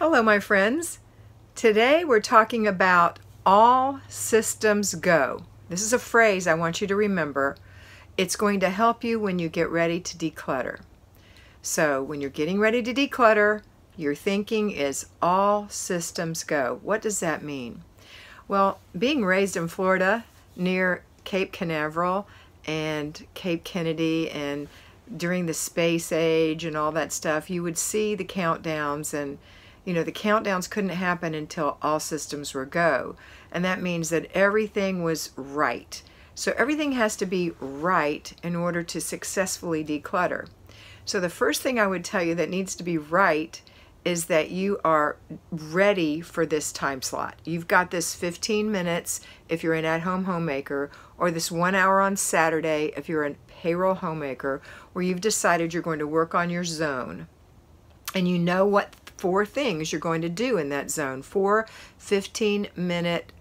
Hello, my friends. Today we're talking about all systems go. This is a phrase I want you to remember. It's going to help you when you get ready to declutter. So when you're getting ready to declutter, your thinking is all systems go. What does that mean? Well, being raised in Florida near Cape Canaveral and Cape Kennedy, and during the space age and all that stuff, you would see the countdowns, and the countdowns couldn't happen until all systems were go. And that means that everything was right. So everything has to be right in order to successfully declutter. So the first thing I would tell you that needs to be right is that you are ready for this time slot. You've got this 15 minutes if you're an at-home homemaker, or this 1 hour on Saturday if you're a payroll homemaker, where you've decided you're going to work on your zone. And you know what 4 things you're going to do in that zone, 4 15-minute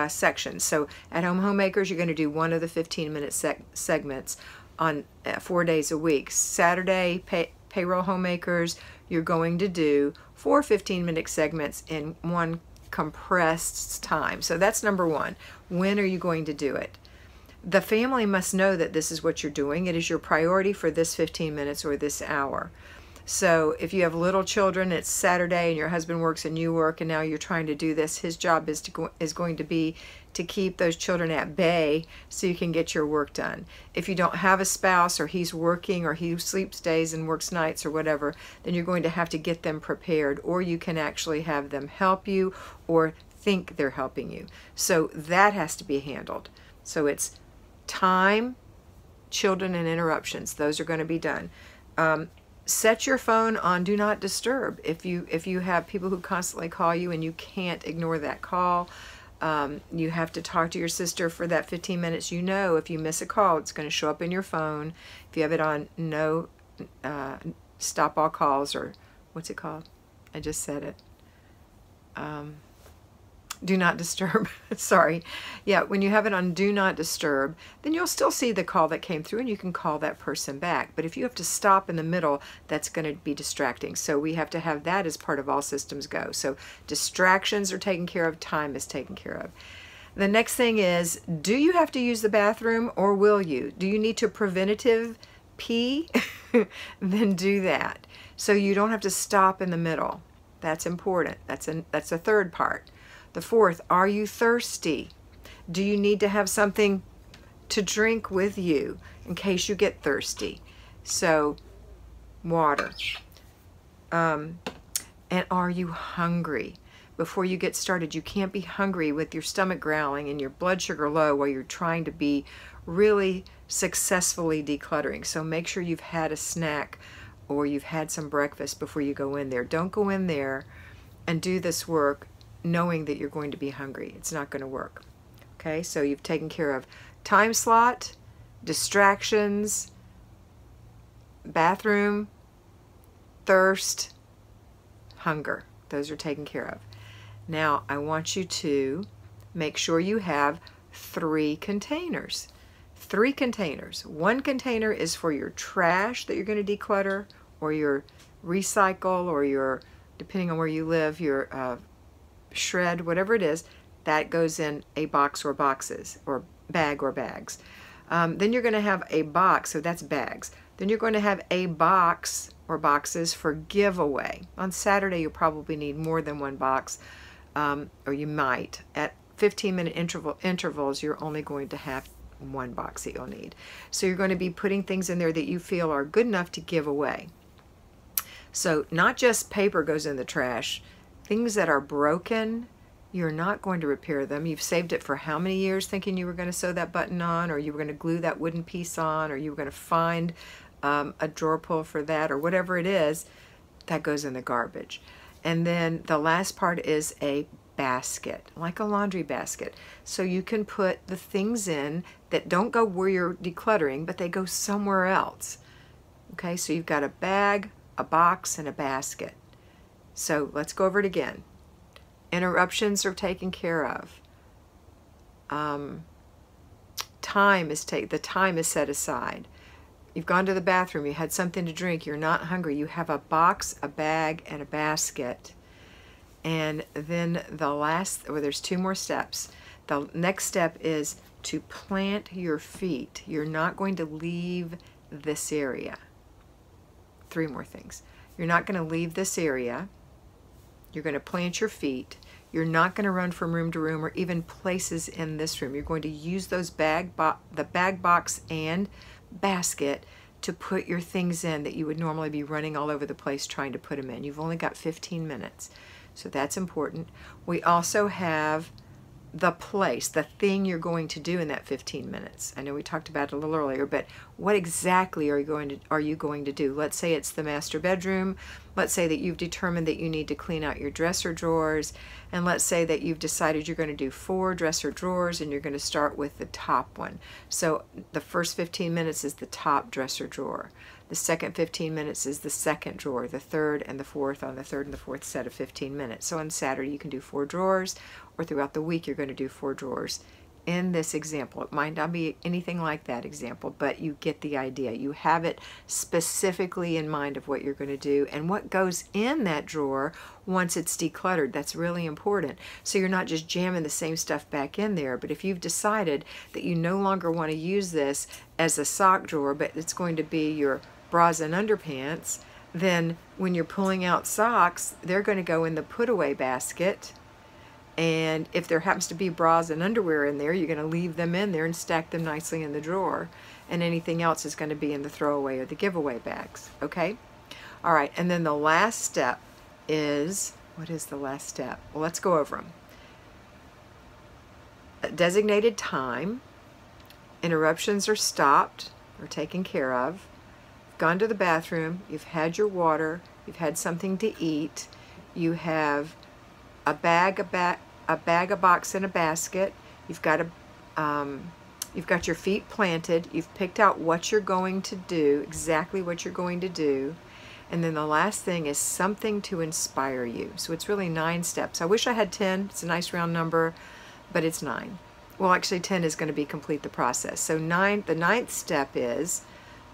sections. So at home homemakers, you're going to do one of the 15-minute segments on 4 days a week. Saturday payroll homemakers, you're going to do 4 15-minute segments in one compressed time. So that's number 1. When are you going to do it? The family must know that this is what you're doing. It is your priority for this 15 minutes or this hour. So if you have little children, it's Saturday and your husband works and you work, and now you're trying to do this, his job is going to be to keep those children at bay so you can get your work done. If you don't have a spouse, or he's working, or he sleeps days and works nights or whatever, then you're going to have to get them prepared, or you can actually have them help you or think they're helping you. So that has to be handled. So it's time, children, and interruptions. Those are going to be done. Set your phone on Do Not Disturb. If you have people who constantly call you and you can't ignore that call, you have to talk to your sister for that 15 minutes. If you miss a call, it's going to show up in your phone. If you have it on no stop all calls, or what's it called? I just said it. Do Not Disturb. Sorry. Yeah, when you have it on Do Not Disturb, then you'll still see the call that came through and you can call that person back. But if you have to stop in the middle, that's going to be distracting. So we have to have that as part of all systems go. So distractions are taken care of, time is taken care of. The next thing is, do you have to use the bathroom, or will you? Do you need to preventative pee? Then do that. So you don't have to stop in the middle. That's important. That's the third part. The fourth, are you thirsty? Do you need to have something to drink with you in case you get thirsty? So, water. And are you hungry? Before you get started, you can't be hungry with your stomach growling and your blood sugar low while you're trying to be really successfully decluttering. So make sure you've had a snack or you've had some breakfast before you go in there. Don't go in there and do this work knowing that you're going to be hungry. It's not going to work. Okay, so you've taken care of time slot, distractions, bathroom, thirst, hunger. Those are taken care of. Now I want you to make sure you have 3 containers. 3 containers. 1 container is for your trash that you're going to declutter, or your recycle, or your, depending on where you live, your shred, whatever it is, that goes in a box or boxes, or bag or bags. Then you're going to have a box, so that's bags. Then you're going to have a box or boxes for giveaway. On Saturday, you'll probably need more than 1 box, or you might. At 15-minute intervals, you're only going to have 1 box that you'll need. So you're going to be putting things in there that you feel are good enough to give away. So not just paper goes in the trash. Things that are broken, you're not going to repair them. You've saved it for how many years thinking you were going to sew that button on, or you were going to glue that wooden piece on, or you were going to find a drawer pull for that, or whatever it is, that goes in the garbage. And then the last part is a basket, like a laundry basket. So you can put the things in that don't go where you're decluttering, but they go somewhere else. Okay, so you've got a bag, a box, and a basket. So let's go over it again. Interruptions are taken care of. Time is the time is set aside. You've gone to the bathroom, you had something to drink, you're not hungry, you have a box, a bag, and a basket. And then the last, well, there's 2 more steps. The next step is to plant your feet. You're not going to leave this area. 3 more things. You're not going to leave this area. You're going to plant your feet. You're not going to run from room to room or even places in this room. You're going to use those the bag box and basket to put your things in that you would normally be running all over the place trying to put them in. You've only got 15 minutes, so that's important. We also have the place, the thing you're going to do in that 15 minutes. I know we talked about it a little earlier, but what exactly are you going to do? Let's say it's the master bedroom. Let's say that you've determined that you need to clean out your dresser drawers, and let's say that you've decided you're going to do 4 dresser drawers and you're going to start with the top one. So the first 15 minutes is the top dresser drawer. The second 15 minutes is the second drawer, the third and the fourth on the third and the fourth set of 15 minutes. So on Saturday you can do 4 drawers, or throughout the week you're going to do 4 drawers. In this example, it might not be anything like that example, but you get the idea. You have it specifically in mind of what you're going to do and what goes in that drawer once it's decluttered. That's really important. So you're not just jamming the same stuff back in there, but if you've decided that you no longer want to use this as a sock drawer, but it's going to be your bras and underpants, then when you're pulling out socks, they're going to go in the put away basket. And if there happens to be bras and underwear in there, you're going to leave them in there and stack them nicely in the drawer. And anything else is going to be in the throwaway or the giveaway bags. Okay? All right. And then the last step is, what is the last step? Well, let's go over them. Designated time. Interruptions are stopped or taken care of. Gone to the bathroom. You've had your water. You've had something to eat. You have a bag, a box, and a basket. You've got your feet planted. You've picked out what you're going to do, exactly what you're going to do, and then the last thing is something to inspire you. So it's really 9 steps. I wish I had 10. It's a nice round number, but it's 9. Well, actually 10 is going to be complete the process. So the 9th step is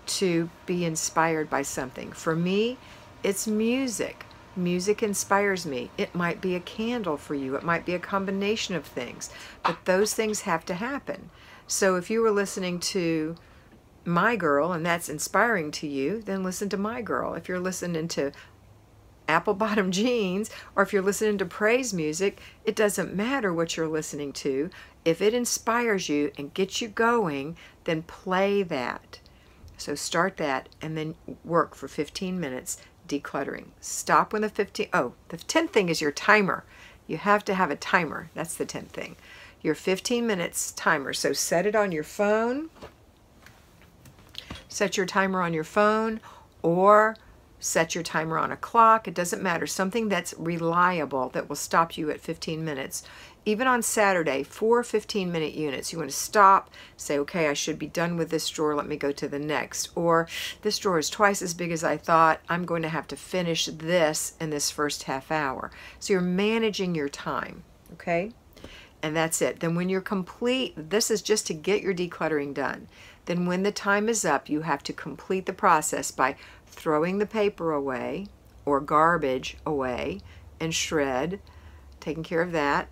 to be inspired by something. For me, it's music. Music inspires me. It might be a candle for you. It might be a combination of things, but those things have to happen. So if you were listening to My Girl and that's inspiring to you, then listen to My Girl. If you're listening to Apple Bottom Jeans, or if you're listening to praise music, it doesn't matter what you're listening to. If it inspires you and gets you going, then play that. So start that and then work for 15 minutes decluttering. Stop when the 10th thing is your timer. You have to have a timer. That's the 10th thing. Your 15 minutes timer. So set it on your phone. Set your timer on your phone, or set your timer on a clock. It doesn't matter. Something that's reliable that will stop you at 15 minutes. Even on Saturday, 4 15-minute units. You want to stop, say, okay, I should be done with this drawer. Let me go to the next. Or this drawer is twice as big as I thought. I'm going to have to finish this in this first half hour. So you're managing your time, okay? And that's it. Then when you're complete, this is just to get your decluttering done. Then when the time is up, you have to complete the process by throwing the paper away or garbage away and shred, taking care of that.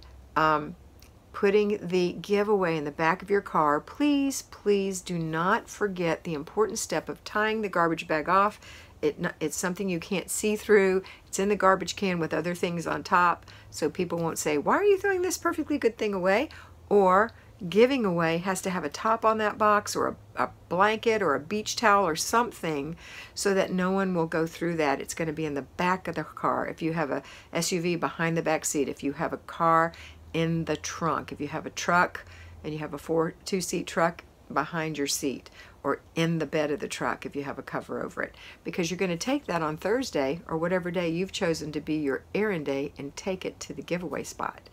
Putting the giveaway in the back of your car. Please, please do not forget the important step of tying the garbage bag off. It's something you can't see through. It's in the garbage can with other things on top, so people won't say, why are you throwing this perfectly good thing away? Or giving away has to have a top on that box, or a blanket or a beach towel or something, so that no one will go through that. It's going to be in the back of the car. If you have a SUV, behind the back seat. If you have a car, in the trunk. If you have a truck and you have a 2-seat truck, behind your seat, or in the bed of the truck if you have a cover over it, because you're going to take that on Thursday or whatever day you've chosen to be your errand day and take it to the giveaway spot.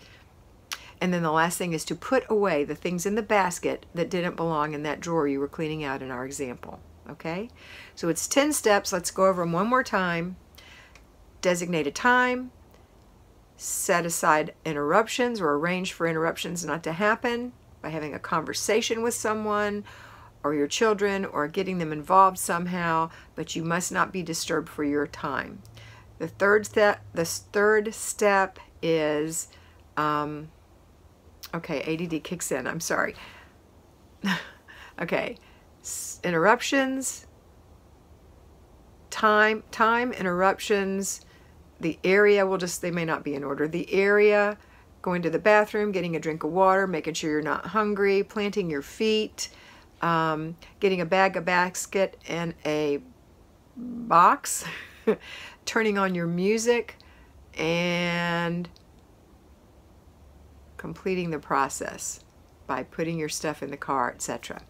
And then the last thing is to put away the things in the basket that didn't belong in that drawer you were cleaning out in our example. Okay? So it's 10 steps. Let's go over them one more time. Designate a time. Set aside interruptions, or arrange for interruptions not to happen by having a conversation with someone or your children, or getting them involved somehow, but you must not be disturbed for your time. The third step is, okay, ADD kicks in, I'm sorry. Okay, interruptions, time interruptions, the area, they may not be in order. The area, going to the bathroom, getting a drink of water, making sure you're not hungry, planting your feet, getting a bag, a basket, and a box, turning on your music, and completing the process by putting your stuff in the car, etc.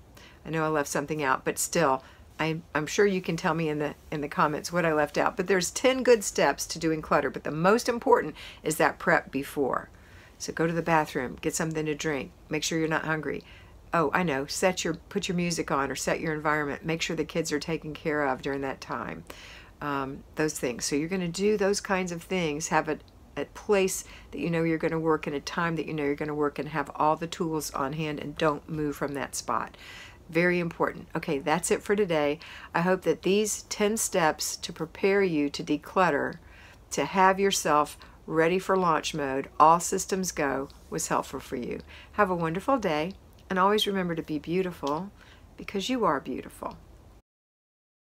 I know I left something out, but still, I'm sure you can tell me in the comments what I left out. But there's 10 good steps to doing clutter, but the most important is that prep before. So go to the bathroom, get something to drink, make sure you're not hungry. Oh, I know, put your music on or set your environment. Make sure the kids are taken care of during that time. Those things. So you're going to do those kinds of things, have a place that you know you're going to work and a time that you know you're going to work, and have all the tools on hand, and don't move from that spot. Very important. Okay, that's it for today. I hope that these 10 steps to prepare you to declutter, to have yourself ready for launch mode, all systems go, was helpful for you. Have a wonderful day, and always remember to be beautiful, because you are beautiful.